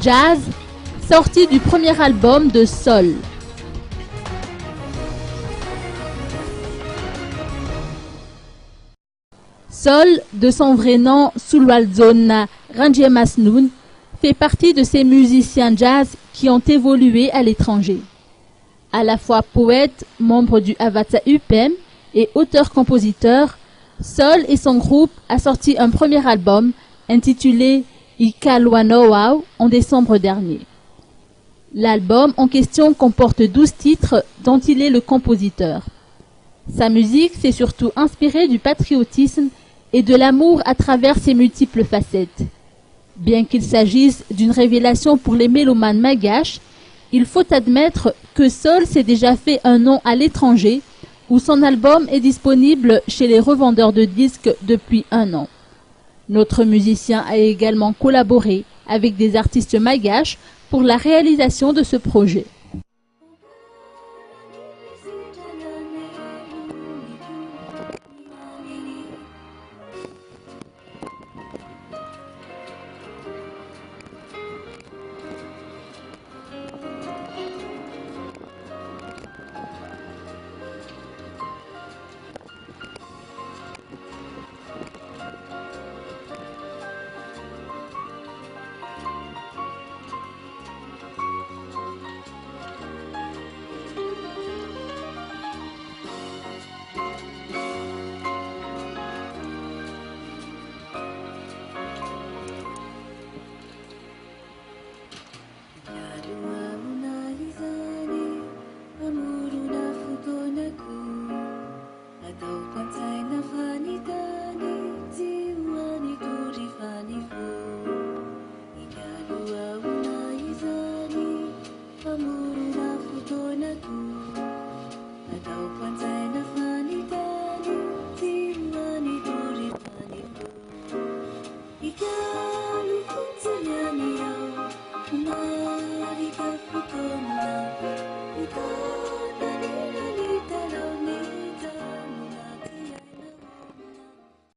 Jazz, sortie du premier album de Sol. Sol, de son vrai nom Sulwaldzona Ranjemasnoun, fait partie de ces musiciens jazz qui ont évolué à l'étranger. À la fois poète, membre du Avatsa UPEM et auteur-compositeur, Sol et son groupe a sorti un premier album intitulé Ikalwanowau en décembre dernier. L'album en question comporte 12 titres dont il est le compositeur. Sa musique s'est surtout inspirée du patriotisme et de l'amour à travers ses multiples facettes. Bien qu'il s'agisse d'une révélation pour les mélomanes malgaches, il faut admettre que Sol s'est déjà fait un nom à l'étranger, où son album est disponible chez les revendeurs de disques depuis 1 an. Notre musicien a également collaboré avec des artistes malgaches pour la réalisation de ce projet.